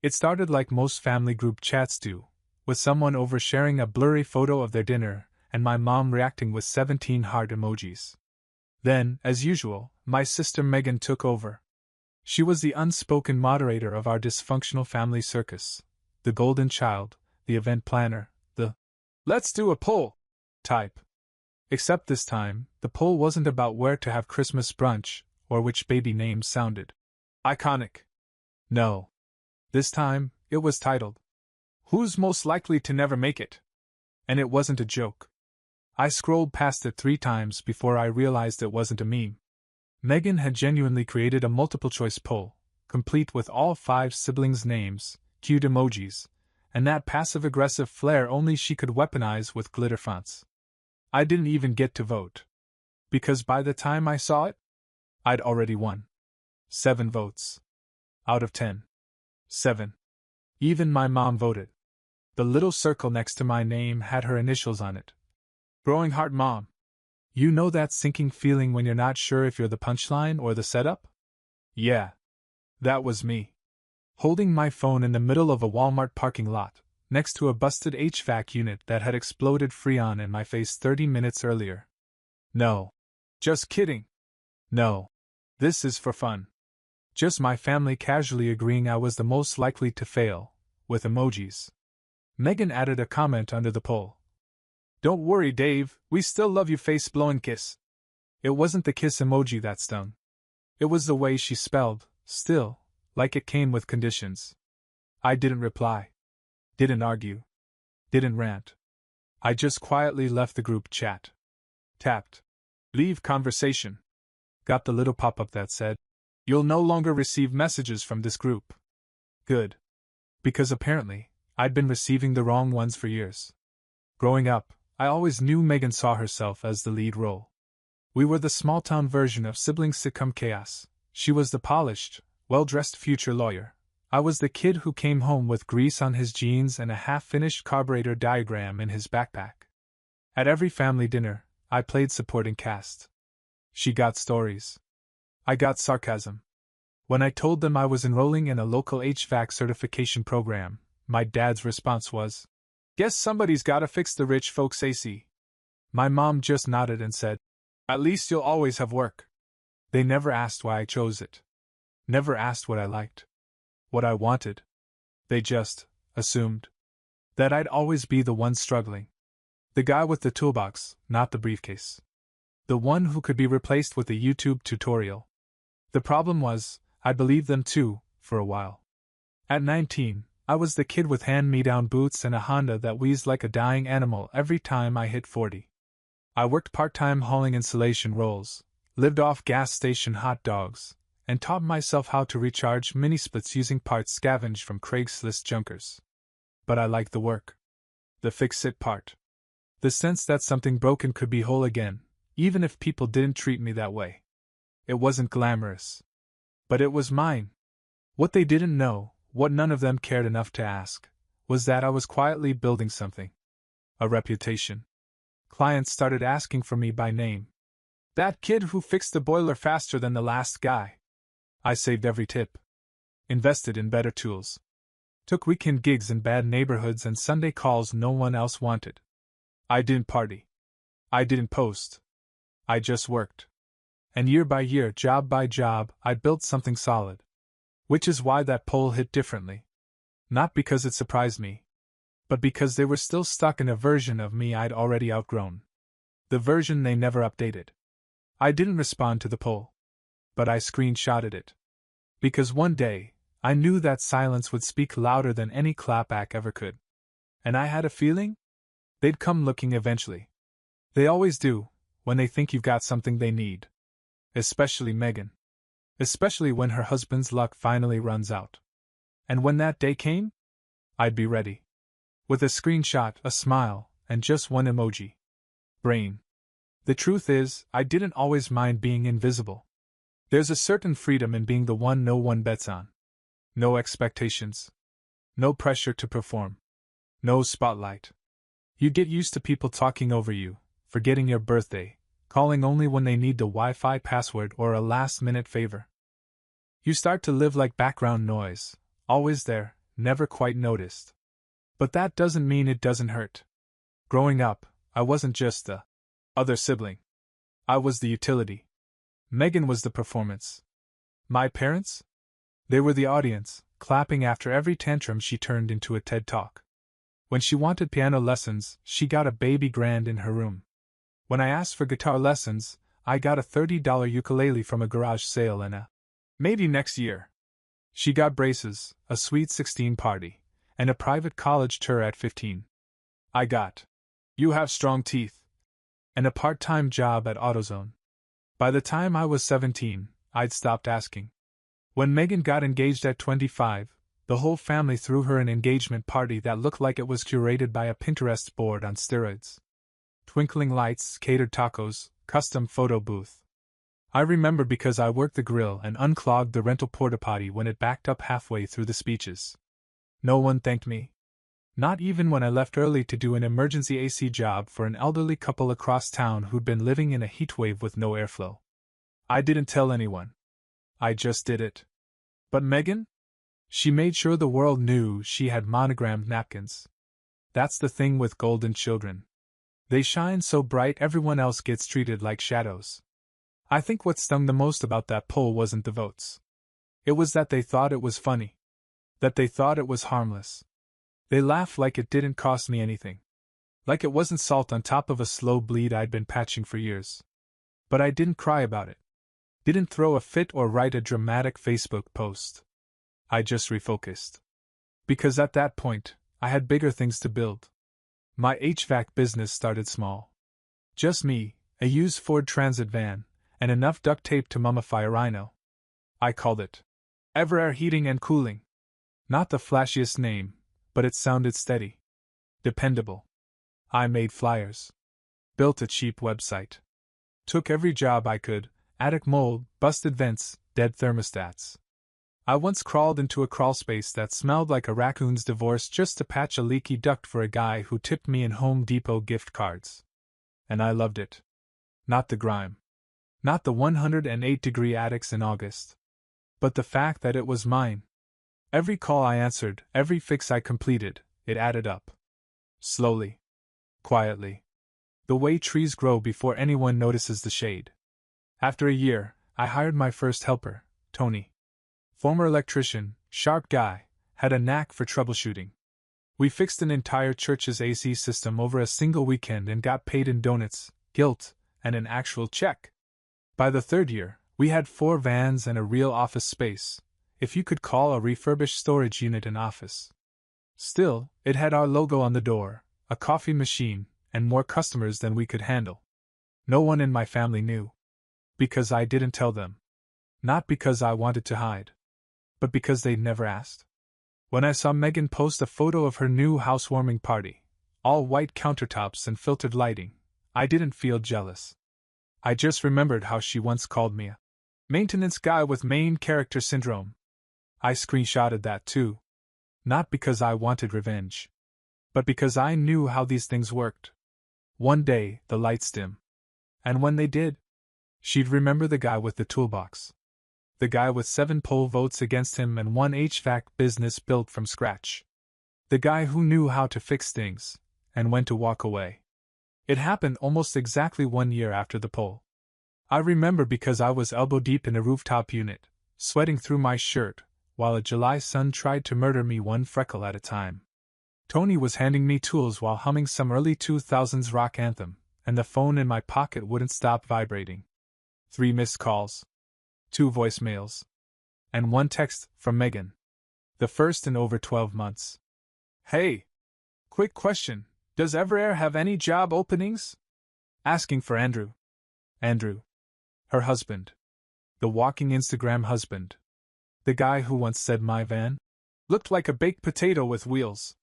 It started like most family group chats do, with someone oversharing a blurry photo of their dinner and my mom reacting with 17 heart emojis. Then, as usual, my sister Megan took over. She was the unspoken moderator of our dysfunctional family circus, the golden child, the event planner, the "let's do a poll" type. Except this time, the poll wasn't about where to have Christmas brunch or which baby names sounded iconic. No. This time, it was titled, "Who's most likely to never make it?" And it wasn't a joke. I scrolled past it 3 times before I realized it wasn't a meme. Megan had genuinely created a multiple-choice poll, complete with all 5 siblings' names, cute emojis, and that passive-aggressive flair only she could weaponize with glitter fonts. I didn't even get to vote. Because by the time I saw it, I'd already won. 7 votes. Out of 10. 7. Even my mom voted. The little circle next to my name had her initials on it. Growing heart mom. You know that sinking feeling when you're not sure if you're the punchline or the setup? Yeah. That was me. Holding my phone in the middle of a Walmart parking lot, next to a busted HVAC unit that had exploded Freon in my face 30 minutes earlier. No. Just kidding. No. This is for fun. Just my family casually agreeing I was the most likely to fail, with emojis. Megan added a comment under the poll. "Don't worry, Dave, we still love you, face-blowing kiss." It wasn't the kiss emoji that stung. It was the way she spelled, still, like it came with conditions. I didn't reply. Didn't argue. Didn't rant. I just quietly left the group chat. Tapped. Leave conversation. Got the little pop-up that said, "You'll no longer receive messages from this group." Good. Because apparently, I'd been receiving the wrong ones for years. Growing up, I always knew Megan saw herself as the lead role. We were the small-town version of sibling sitcom chaos. She was the polished, well-dressed future lawyer. I was the kid who came home with grease on his jeans and a half-finished carburetor diagram in his backpack. At every family dinner, I played supporting cast. She got stories. I got sarcasm. When I told them I was enrolling in a local HVAC certification program, my dad's response was, "Guess somebody's gotta fix the rich folks' AC." My mom just nodded and said, "At least you'll always have work." They never asked why I chose it. Never asked what I liked. What I wanted. They just assumed that I'd always be the one struggling. The guy with the toolbox, not the briefcase. The one who could be replaced with a YouTube tutorial. The problem was, I believed them too, for a while. At 19, I was the kid with hand-me-down boots and a Honda that wheezed like a dying animal every time I hit 40. I worked part-time hauling insulation rolls, lived off gas station hot dogs, and taught myself how to recharge mini-splits using parts scavenged from Craigslist junkers. But I liked the work. The fix-it part. The sense that something broken could be whole again, even if people didn't treat me that way. It wasn't glamorous. But it was mine. What they didn't know, what none of them cared enough to ask, was that I was quietly building something. A reputation. Clients started asking for me by name. "That kid who fixed the boiler faster than the last guy." I saved every tip. Invested in better tools. Took weekend gigs in bad neighborhoods and Sunday calls no one else wanted. I didn't party. I didn't post. I just worked. And year by year, job by job, I built something solid. Which is why that poll hit differently. Not because it surprised me, but because they were still stuck in a version of me I'd already outgrown. The version they never updated. I didn't respond to the poll. But I screenshotted it. Because one day, I knew that silence would speak louder than any clapback ever could. And I had a feeling they'd come looking eventually. They always do, when they think you've got something they need. Especially Megan. Especially when her husband's luck finally runs out. And when that day came, I'd be ready. With a screenshot, a smile, and just one emoji. Brain. The truth is, I didn't always mind being invisible. There's a certain freedom in being the one no one bets on. No expectations. No pressure to perform. No spotlight. You get used to people talking over you, forgetting your birthday, calling only when they need the Wi-Fi password or a last-minute favor. You start to live like background noise, always there, never quite noticed. But that doesn't mean it doesn't hurt. Growing up, I wasn't just the other sibling. I was the utility. Megan was the performance. My parents? They were the audience, clapping after every tantrum she turned into a TED Talk. When she wanted piano lessons, she got a baby grand in her room. When I asked for guitar lessons, I got a $30 ukulele from a garage sale and a maybe next year. She got braces, a sweet 16 party, and a private college tour at 15. I got, "You have strong teeth," and a part-time job at AutoZone. By the time I was 17, I'd stopped asking. When Megan got engaged at 25, the whole family threw her an engagement party that looked like it was curated by a Pinterest board on steroids. Twinkling lights, catered tacos, custom photo booth. I remember because I worked the grill and unclogged the rental porta potty when it backed up halfway through the speeches. No one thanked me. Not even when I left early to do an emergency AC job for an elderly couple across town who'd been living in a heatwave with no airflow. I didn't tell anyone. I just did it. But Megan? She made sure the world knew she had monogrammed napkins. That's the thing with golden children. They shine so bright everyone else gets treated like shadows. I think what stung the most about that poll wasn't the votes. It was that they thought it was funny. That they thought it was harmless. They laughed like it didn't cost me anything. Like it wasn't salt on top of a slow bleed I'd been patching for years. But I didn't cry about it. Didn't throw a fit or write a dramatic Facebook post. I just refocused. Because at that point, I had bigger things to build. My HVAC business started small. Just me, a used Ford Transit van, and enough duct tape to mummify a rhino. I called it Everair Heating and Cooling. Not the flashiest name, but it sounded steady. Dependable. I made flyers. Built a cheap website. Took every job I could, attic mold, busted vents, dead thermostats. I once crawled into a crawlspace that smelled like a raccoon's divorce just to patch a leaky duct for a guy who tipped me in Home Depot gift cards. And I loved it. Not the grime. Not the 108-degree attics in August. But the fact that it was mine. Every call I answered, every fix I completed, it added up. Slowly. Quietly. The way trees grow before anyone notices the shade. After a year, I hired my first helper, Tony. Former electrician, sharp guy, had a knack for troubleshooting. We fixed an entire church's AC system over a single weekend and got paid in donuts, guilt, and an actual check. By the third year, we had 4 vans and a real office space, if you could call a refurbished storage unit an office. Still, it had our logo on the door, a coffee machine, and more customers than we could handle. No one in my family knew. Because I didn't tell them. Not because I wanted to hide. But because they'd never asked. When I saw Megan post a photo of her new housewarming party, all white countertops and filtered lighting, I didn't feel jealous. I just remembered how she once called me a maintenance guy with main character syndrome. I screenshotted that too. Not because I wanted revenge. But because I knew how these things worked. One day, the lights dim. And when they did, she'd remember the guy with the toolbox. The guy with 7 poll votes against him and 1 HVAC business built from scratch. The guy who knew how to fix things, and when to walk away. It happened almost exactly 1 year after the poll. I remember because I was elbow deep in a rooftop unit, sweating through my shirt, while a July sun tried to murder me one freckle at a time. Tony was handing me tools while humming some early 2000s rock anthem, and the phone in my pocket wouldn't stop vibrating. 3 missed calls. 2 voicemails. And 1 text from Megan. The first in over 12 months. Hey! Quick question, does Everair have any job openings? Asking for Andrew. Andrew. Her husband. The walking Instagram husband. The guy who once said my van looked like a baked potato with wheels.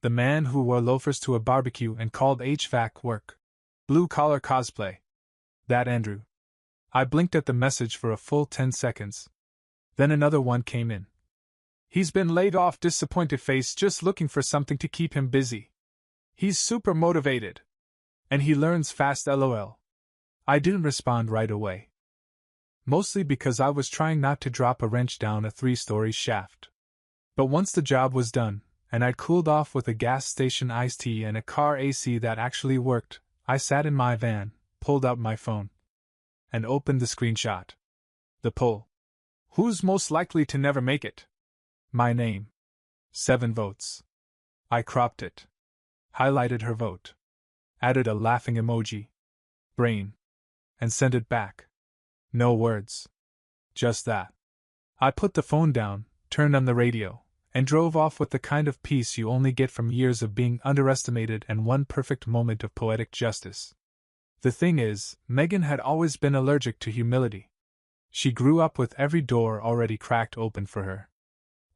The man who wore loafers to a barbecue and called HVAC work blue-collar cosplay. That Andrew. I blinked at the message for a full 10 seconds. Then another one came in. He's been laid off, disappointed face, just looking for something to keep him busy. He's super motivated. And he learns fast, lol. I didn't respond right away. Mostly because I was trying not to drop a wrench down a 3-story shaft. But once the job was done, and I'd cooled off with a gas station iced tea and a car AC that actually worked, I sat in my van, pulled out my phone, and opened the screenshot. The poll. Who's most likely to never make it? My name. 7 votes. I cropped it. Highlighted her vote. Added a laughing emoji. Brain. And sent it back. No words. Just that. I put the phone down, turned on the radio, and drove off with the kind of peace you only get from years of being underestimated and one perfect moment of poetic justice. The thing is, Megan had always been allergic to humility. She grew up with every door already cracked open for her.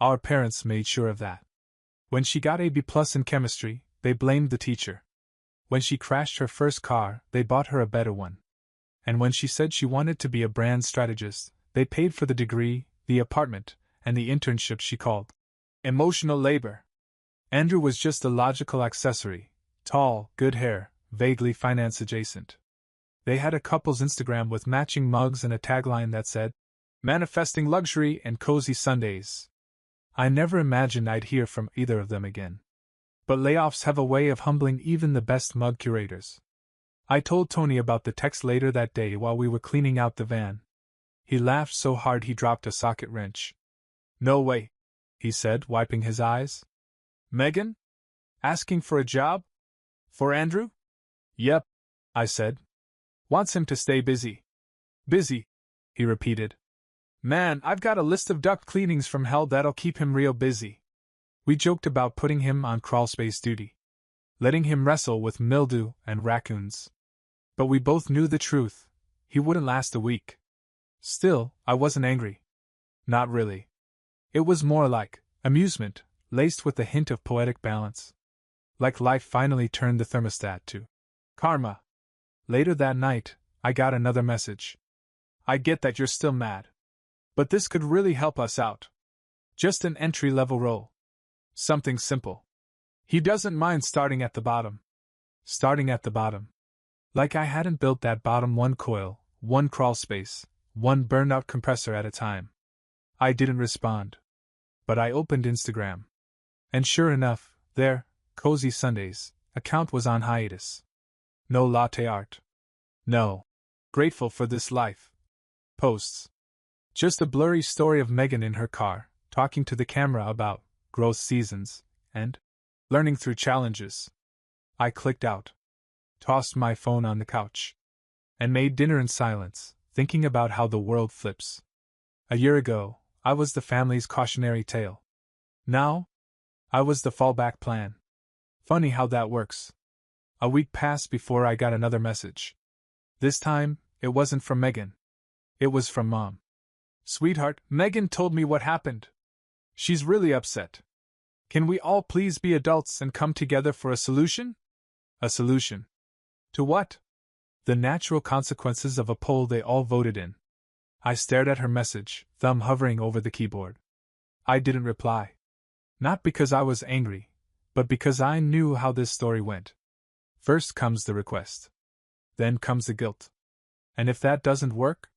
Our parents made sure of that. When she got a B+ in chemistry, they blamed the teacher. When she crashed her first car, they bought her a better one. And when she said she wanted to be a brand strategist, they paid for the degree, the apartment, and the internship she called emotional labor. Andrew was just a logical accessory, tall, good hair, vaguely finance adjacent. They had a couple's Instagram with matching mugs and a tagline that said, "Manifesting luxury and cozy Sundays." I never imagined I'd hear from either of them again. But layoffs have a way of humbling even the best mug curators. I told Tony about the text later that day while we were cleaning out the van. He laughed so hard he dropped a socket wrench. "No way," he said, wiping his eyes. "Megan? Asking for a job? For Andrew?" "Yep," I said. "Wants him to stay busy." "Busy," he repeated. "Man, I've got a list of duct cleanings from hell that'll keep him real busy." We joked about putting him on crawlspace duty, letting him wrestle with mildew and raccoons. But we both knew the truth. He wouldn't last a week. Still, I wasn't angry. Not really. It was more like amusement, laced with a hint of poetic balance. Like life finally turned the thermostat to karma. Later that night, I got another message. "I get that you're still mad. But this could really help us out. Just an entry-level role. Something simple. He doesn't mind starting at the bottom." Starting at the bottom. Like I hadn't built that bottom one coil, one crawl space, one burned-out compressor at a time. I didn't respond. But I opened Instagram. And sure enough, there, Cozy Sundays, account was on hiatus. No latte art. No. Grateful for this life. Posts. Just a blurry story of Megan in her car, talking to the camera about growth seasons and learning through challenges. I clicked out. Tossed my phone on the couch. And made dinner in silence, thinking about how the world flips. A year ago, I was the family's cautionary tale. Now, I was the fallback plan. Funny how that works. A week passed before I got another message. This time, it wasn't from Megan. It was from Mom. "Sweetheart, Megan told me what happened. She's really upset. Can we all please be adults and come together for a solution?" A solution. To what? The natural consequences of a poll they all voted in. I stared at her message, thumb hovering over the keyboard. I didn't reply. Not because I was angry, but because I knew how this story went. First comes the request. Then comes the guilt. And if that doesn't work,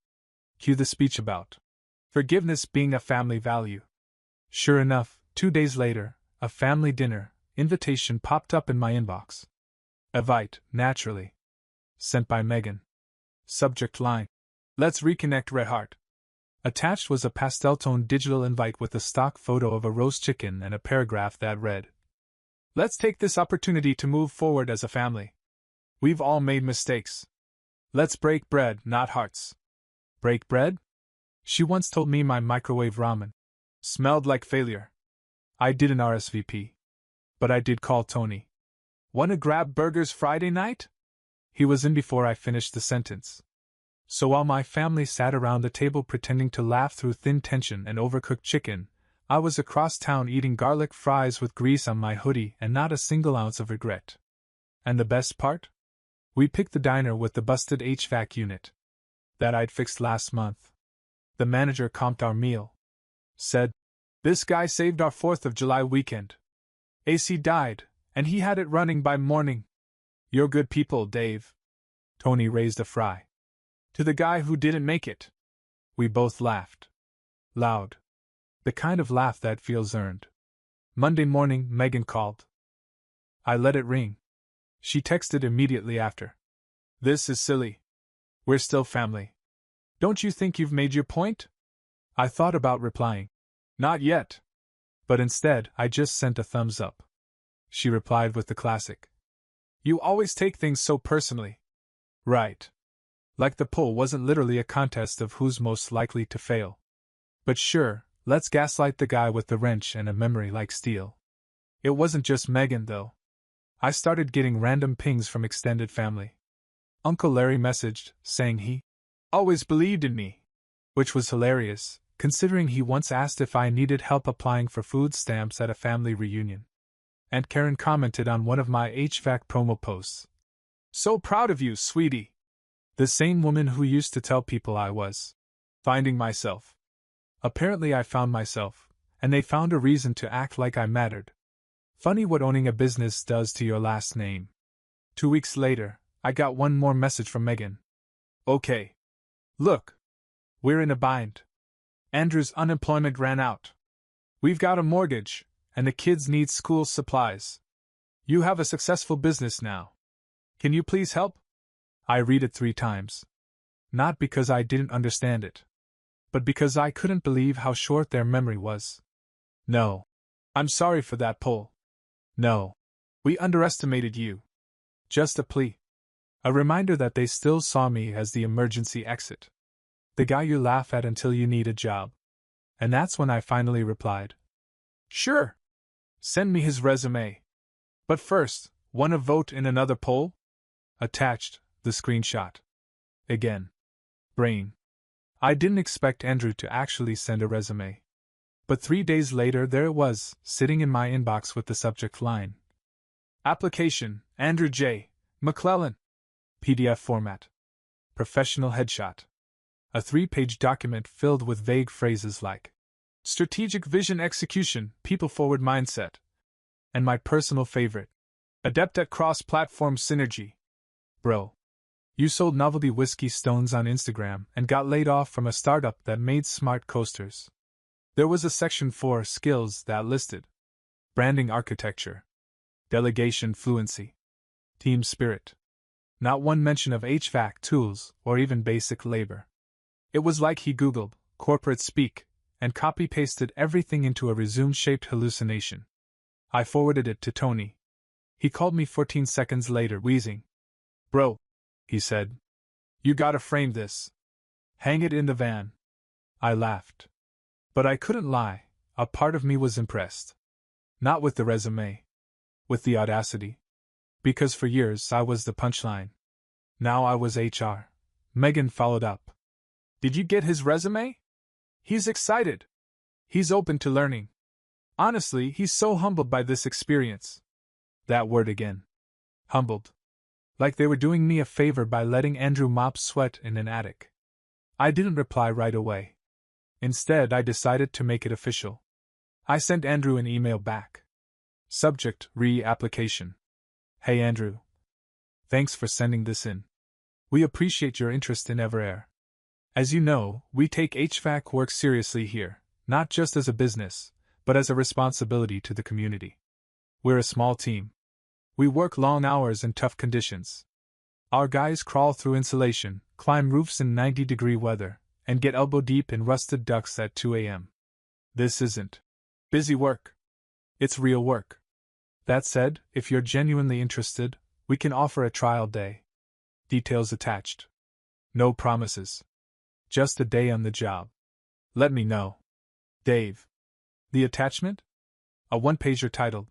cue the speech about forgiveness being a family value. Sure enough, 2 days later, a family dinner invitation popped up in my inbox. Invite, naturally. Sent by Megan. Subject line: "Let's reconnect, Red Heart." Attached was a pastel-toned digital invite with a stock photo of a roast chicken and a paragraph that read, "Let's take this opportunity to move forward as a family. We've all made mistakes. Let's break bread, not hearts." Break bread? She once told me my microwave ramen smelled like failure. I didn't RSVP. But I did call Tony. "Wanna grab burgers Friday night?" He was in before I finished the sentence. So while my family sat around the table pretending to laugh through thin tension and overcooked chicken, I was across town eating garlic fries with grease on my hoodie and not a single ounce of regret. And the best part? We picked the diner with the busted HVAC unit that I'd fixed last month. The manager comped our meal. Said, "This guy saved our 4th of July weekend. AC died, and he had it running by morning. You're good people, Dave." Tony raised a fry. "To the guy who didn't make it." We both laughed. Loud. The kind of laugh that feels earned. Monday morning, Megan called. I let it ring. She texted immediately after. This is silly. We're still family. Don't you think you've made your point? I thought about replying. Not yet. But instead, I just sent a thumbs up. She replied with the classic. You always take things so personally. Right. Like the poll wasn't literally a contest of who's most likely to fail. But sure, let's gaslight the guy with the wrench and a memory like steel. It wasn't just Megan, though. I started getting random pings from extended family. Uncle Larry messaged, saying he always believed in me, which was hilarious, considering he once asked if I needed help applying for food stamps at a family reunion. And Karen commented on one of my HVAC promo posts. So proud of you, sweetie. The same woman who used to tell people I was finding myself. Apparently I found myself, and they found a reason to act like I mattered. Funny what owning a business does to your last name. 2 weeks later, I got one more message from Megan. Okay. Look. We're in a bind. Andrew's unemployment ran out. We've got a mortgage, and the kids need school supplies. You have a successful business now. Can you please help? I read it 3 times. Not because I didn't understand it, but because I couldn't believe how short their memory was. No. I'm sorry for that poll. No. We underestimated you. Just a plea. A reminder that they still saw me as the emergency exit. The guy you laugh at until you need a job. And that's when I finally replied. Sure. Send me his resume. But first, wanna vote in another poll? Attached, the screenshot. Again. Brain. I didn't expect Andrew to actually send a resume. But 3 days later there it was, sitting in my inbox with the subject line. Application, Andrew J. McClellan. PDF format. Professional headshot. A 3-page document filled with vague phrases like strategic vision execution, people-forward mindset. And my personal favorite. Adept at cross-platform synergy. Bro. You sold novelty whiskey stones on Instagram and got laid off from a startup that made smart coasters. There was a section for skills that listed branding architecture, delegation fluency, team spirit. Not one mention of HVAC tools or even basic labor. It was like he Googled corporate speak and copy-pasted everything into a resume-shaped hallucination. I forwarded it to Tony. He called me 14 seconds later, wheezing. Bro, he said. You gotta frame this. Hang it in the van. I laughed. But I couldn't lie, a part of me was impressed. Not with the resume. With the audacity. Because for years I was the punchline. Now I was HR. Megan followed up. Did you get his resume? He's excited. He's open to learning. Honestly, he's so humbled by this experience. That word again. Humbled. Like they were doing me a favor by letting Andrew mop sweat in an attic. I didn't reply right away. Instead, I decided to make it official. I sent Andrew an email back. Subject, re-application. Hey Andrew. Thanks for sending this in. We appreciate your interest in Everair. As you know, we take HVAC work seriously here, not just as a business, but as a responsibility to the community. We're a small team. We work long hours in tough conditions. Our guys crawl through insulation, climb roofs in 90-degree weather, and get elbow-deep in rusted ducts at 2 a.m. This isn't busy work. It's real work. That said, if you're genuinely interested, we can offer a trial day. Details attached. No promises. Just a day on the job. Let me know. Dave. The attachment? A 1-pager titled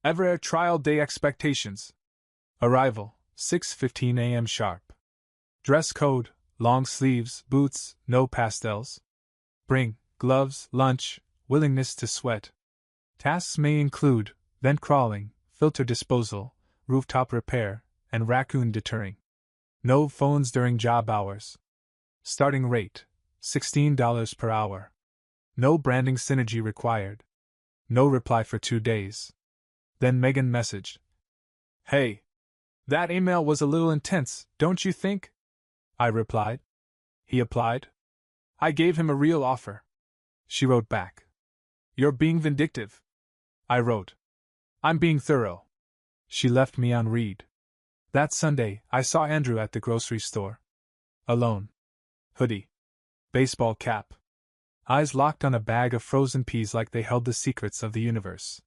Everair Trial Day Expectations. Arrival, 6:15 a.m. sharp. Dress code, long sleeves, boots, no pastels. Bring gloves, lunch, willingness to sweat. Tasks may include vent crawling, filter disposal, rooftop repair, and raccoon deterring. No phones during job hours. Starting rate, $16 per hour. No branding synergy required. No reply for 2 days. Then Megan messaged. Hey. That email was a little intense, don't you think? I replied. He applied. I gave him a real offer. She wrote back. You're being vindictive. I wrote. I'm being thorough. She left me on read. That Sunday, I saw Andrew at the grocery store. Alone. Hoodie. Baseball cap. Eyes locked on a bag of frozen peas like they held the secrets of the universe.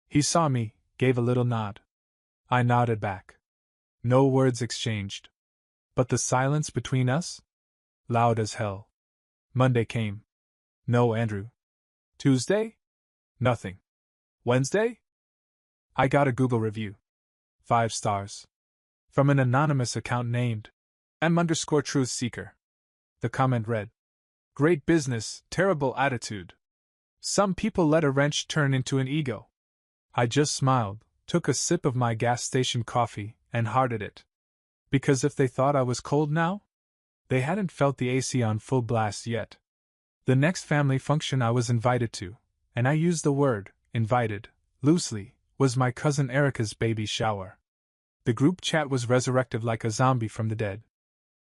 He saw me, gave a little nod. I nodded back. No words exchanged. But the silence between us? Loud as hell. Monday came. No Andrew. Tuesday? Nothing. Wednesday? I got a Google review. 5 stars. From an anonymous account named M_Truth Seeker. The comment read, Great business, terrible attitude. Some people let a wrench turn into an ego. I just smiled, took a sip of my gas station coffee, and hearted it. Because if they thought I was cold now? They hadn't felt the AC on full blast yet. The next family function I was invited to, and I use the word, invited, loosely, was my cousin Erica's baby shower. The group chat was resurrected like a zombie from the dead.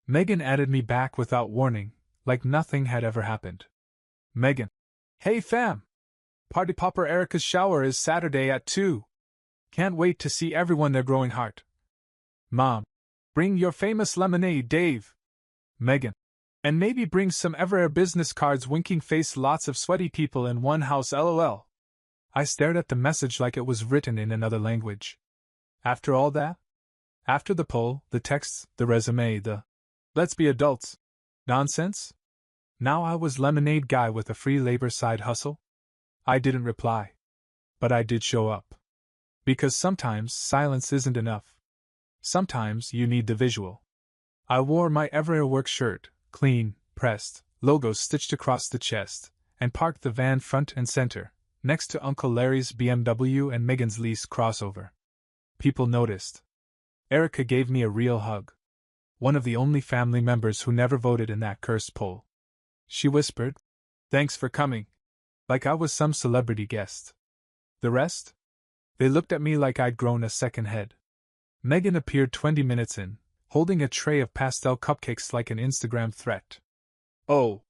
Megan added me back without warning, like nothing had ever happened. Megan. Hey fam! Party popper Erica's shower is Saturday at 2. Can't wait to see everyone there growing heart. Mom. Bring your famous lemonade, Dave. Megan. And maybe bring some Everair business cards, winking face, lots of sweaty people in one house, lol. I stared at the message like it was written in another language. After all that? After the poll, the texts, the resume, the let's be adults nonsense? Now I was lemonade guy with a free labor side hustle? I didn't reply. But I did show up. Because sometimes silence isn't enough. Sometimes you need the visual. I wore my Everair work shirt, clean, pressed, logos stitched across the chest, and parked the van front and center, next to Uncle Larry's BMW and Megan's lease crossover. People noticed. Erica gave me a real hug. One of the only family members who never voted in that cursed poll. She whispered, Thanks for coming. Like I was some celebrity guest. The rest? They looked at me like I'd grown a second head. Megan appeared 20 minutes in, holding a tray of pastel cupcakes like an Instagram threat. Oh.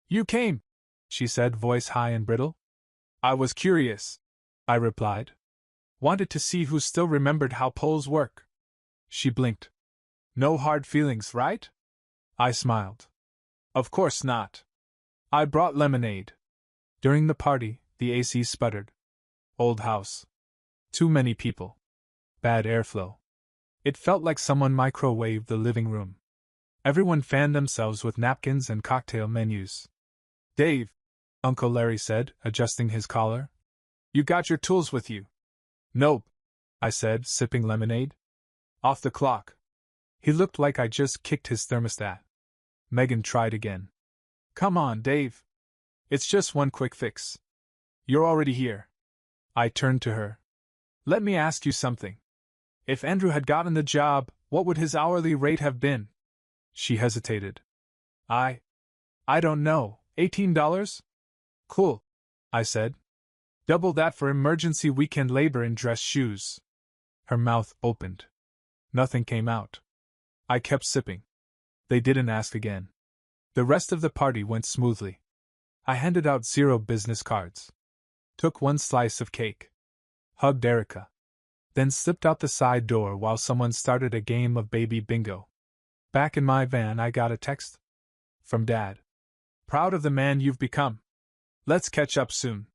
You came, she said, voice high and brittle. I was curious, I replied. Wanted to see who still remembered how polls work. She blinked. No hard feelings, right? I smiled. Of course not. I brought lemonade. During the party, the AC sputtered. Old house. Too many people. Bad airflow. It felt like someone microwaved the living room. Everyone fanned themselves with napkins and cocktail menus. Dave, Uncle Larry said, adjusting his collar. You got your tools with you? Nope, I said, sipping lemonade. Off the clock. He looked like I just kicked his thermostat. Megan tried again. Come on, Dave. It's just one quick fix. You're already here. I turned to her. Let me ask you something. If Andrew had gotten the job, what would his hourly rate have been? She hesitated. I don't know, $18? Cool, I said. Double that for emergency weekend labor in dress shoes. Her mouth opened. Nothing came out. I kept sipping. They didn't ask again. The rest of the party went smoothly. I handed out 0 business cards. Took 1 slice of cake. Hugged Erica. Then slipped out the side door while someone started a game of baby bingo. Back in my van, I got a text. From Dad. Proud of the man you've become. Let's catch up soon.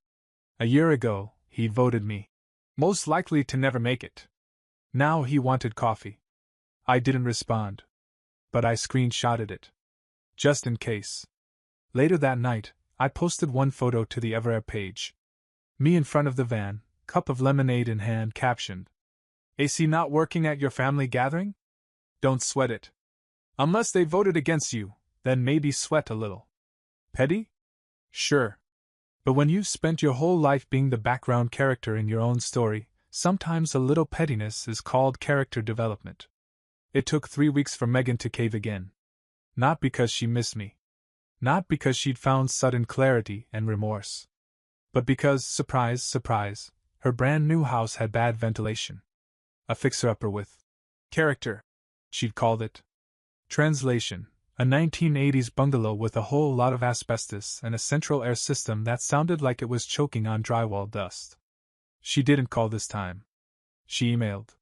A year ago, he voted me most likely to never make it. Now he wanted coffee. I didn't respond. But I screenshotted it. Just in case. Later that night, I posted one photo to the Everair page. Me in front of the van, cup of lemonade in hand, captioned. AC not working at your family gathering? Don't sweat it. Unless they voted against you, then maybe sweat a little. Petty? Sure. But when you've spent your whole life being the background character in your own story, sometimes a little pettiness is called character development. It took 3 weeks for Megan to cave again. Not because she missed me. Not because she'd found sudden clarity and remorse. But because, surprise, surprise, her brand new house had bad ventilation. A fixer-upper with character, she'd called it. Translation: A 1980s bungalow with a whole lot of asbestos and a central air system that sounded like it was choking on drywall dust. She didn't call this time. She emailed.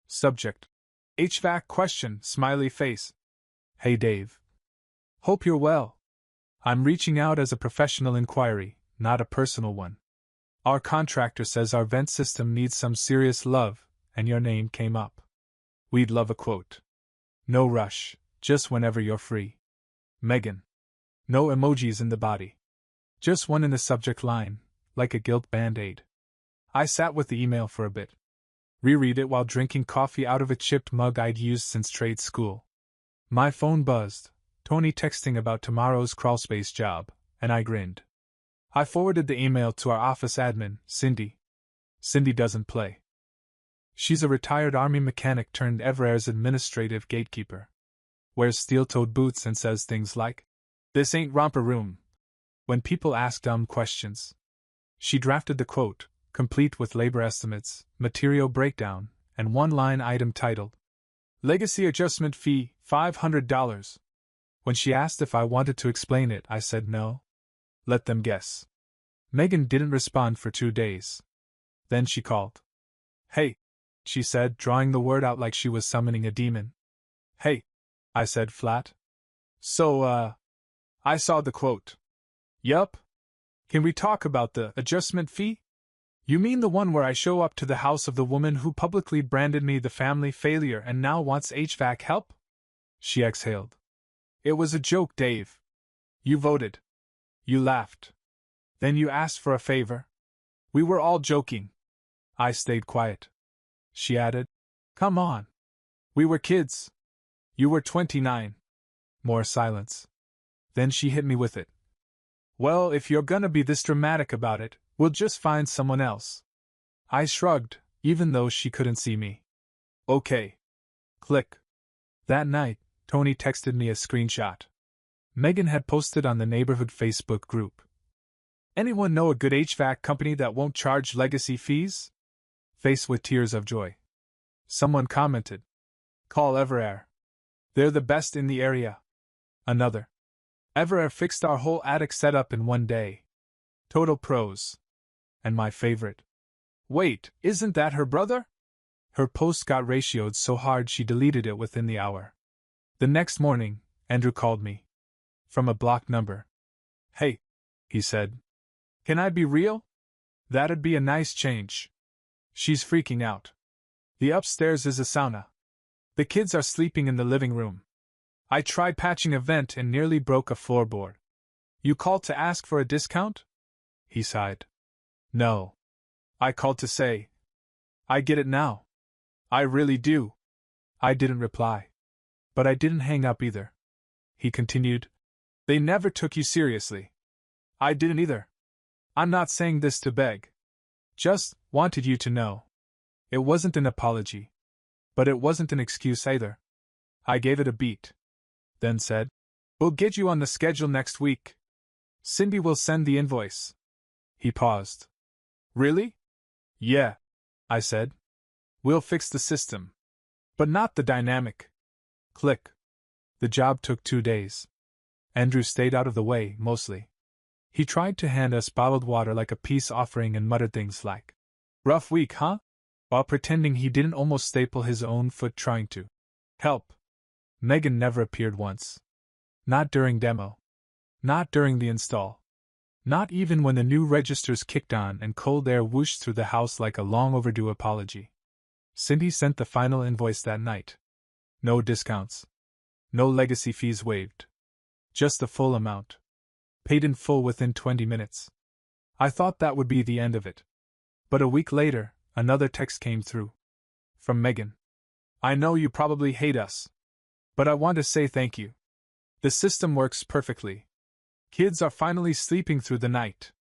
Subject: HVAC question, smiley face. Hey Dave. Hope you're well. I'm reaching out as a professional inquiry, not a personal one. Our contractor says our vent system needs some serious love, and your name came up. We'd love a quote. No rush, just whenever you're free. Megan. No emojis in the body. Just one in the subject line, like a guilt band-aid. I sat with the email for a bit. Reread it while drinking coffee out of a chipped mug I'd used since trade school. My phone buzzed, Tony texting about tomorrow's crawlspace job, and I grinned. I forwarded the email to our office admin, Cindy. Cindy doesn't play. She's a retired Army mechanic turned Everair's administrative gatekeeper. Wears steel-toed boots and says things like, "This ain't romper room," when people ask dumb questions. She drafted the quote, complete with labor estimates, material breakdown, and one-line item titled, Legacy Adjustment Fee, $500. When she asked if I wanted to explain it, I said no. Let them guess. Megan didn't respond for 2 days. Then she called. Hey, she said, drawing the word out like she was summoning a demon. Hey, I said flat. So, I saw the quote. Yup. Can we talk about the adjustment fee? You mean the one where I show up to the house of the woman who publicly branded me the family failure and now wants HVAC help? She exhaled. It was a joke, Dave. You voted. You laughed. Then you asked for a favor. We were all joking. I stayed quiet. She added, Come on. We were kids. You were 29. More silence. Then she hit me with it. Well, if you're gonna be this dramatic about it, we'll just find someone else. I shrugged, even though she couldn't see me. Okay. Click. That night, Tony texted me a screenshot. Megan had posted on the neighborhood Facebook group. Anyone know a good HVAC company that won't charge legacy fees? Face with tears of joy. Someone commented. Call Everair. They're the best in the area. Another. Everair fixed our whole attic setup in 1 day. Total pros. And my favorite. Wait, isn't that her brother? Her post got ratioed so hard she deleted it within the hour. The next morning, Andrew called me. From a blocked number. Hey, he said. Can I be real? That'd be a nice change. She's freaking out. The upstairs is a sauna. The kids are sleeping in the living room. I tried patching a vent and nearly broke a floorboard. You called to ask for a discount? He sighed. No. I called to say. I get it now. I really do. I didn't reply. But I didn't hang up either. He continued. They never took you seriously. I didn't either. I'm not saying this to beg. Just wanted you to know. It wasn't an apology. But it wasn't an excuse either. I gave it a beat. Then said, We'll get you on the schedule next week. Cindy will send the invoice. He paused. Really? Yeah, I said. We'll fix the system. But not the dynamic. Click. The job took 2 days. Andrew stayed out of the way, mostly. He tried to hand us bottled water like a peace offering and muttered things like, Rough week, huh? While pretending he didn't almost staple his own foot trying to help. Megan never appeared once. Not during demo. Not during the install. Not even when the new registers kicked on and cold air whooshed through the house like a long overdue apology. Cindy sent the final invoice that night. No discounts. No legacy fees waived. Just the full amount. Paid in full within 20 minutes. I thought that would be the end of it. But a week later, another text came through. From Megan. I know you probably hate us. But I want to say thank you. The system works perfectly. Kids are finally sleeping through the night.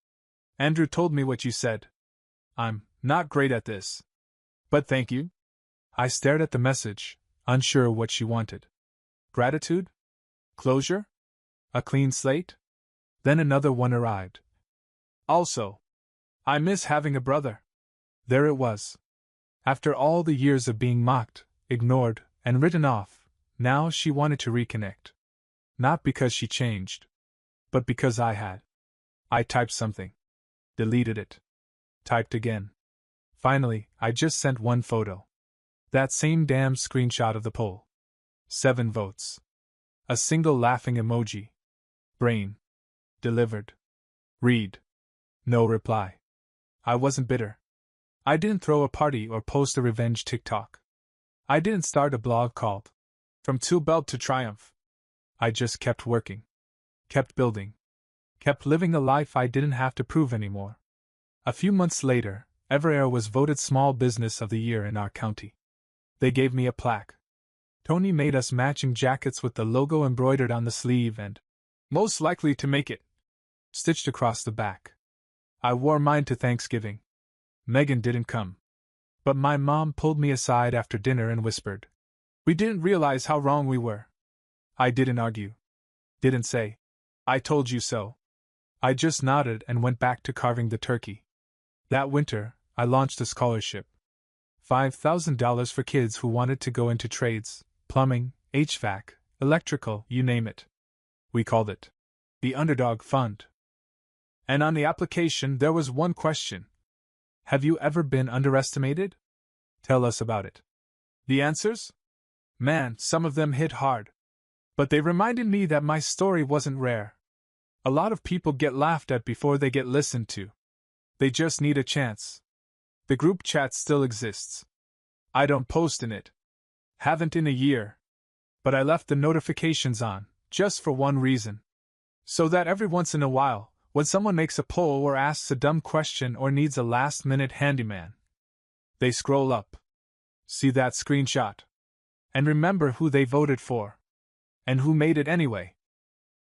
Andrew told me what you said. I'm not great at this. But thank you. I stared at the message, unsure what she wanted. Gratitude? Closure? A clean slate? Then another one arrived. Also, I miss having a brother. There it was. After all the years of being mocked, ignored, and written off, now she wanted to reconnect. Not because she changed, but because I had. I typed something. Deleted it. Typed again. Finally, I just sent one photo. That same damn screenshot of the poll. 7 votes. A single laughing emoji. Brain. Delivered. Read. No reply. I wasn't bitter. I didn't throw a party or post a revenge TikTok. I didn't start a blog called From Two Belt to Triumph. I just kept working. Kept building. Kept living a life I didn't have to prove anymore. A few months later, Everair was voted Small Business of the Year in our county. They gave me a plaque. Tony made us matching jackets with the logo embroidered on the sleeve and, most likely to make it, stitched across the back. I wore mine to Thanksgiving. Megan didn't come. But my mom pulled me aside after dinner and whispered, "We didn't realize how wrong we were." I didn't argue. Didn't say, "I told you so." I just nodded and went back to carving the turkey. That winter, I launched a scholarship. $5,000 for kids who wanted to go into trades, plumbing, HVAC, electrical, you name it. We called it the Underdog Fund. And on the application there was one question. Have you ever been underestimated? Tell us about it. The answers? Man, some of them hit hard. But they reminded me that my story wasn't rare. A lot of people get laughed at before they get listened to. They just need a chance. The group chat still exists. I don't post in it. Haven't in a year. But I left the notifications on, just for one reason. So that every once in a while, when someone makes a poll or asks a dumb question or needs a last-minute handyman, they scroll up, see that screenshot, and remember who they voted for. And who made it anyway.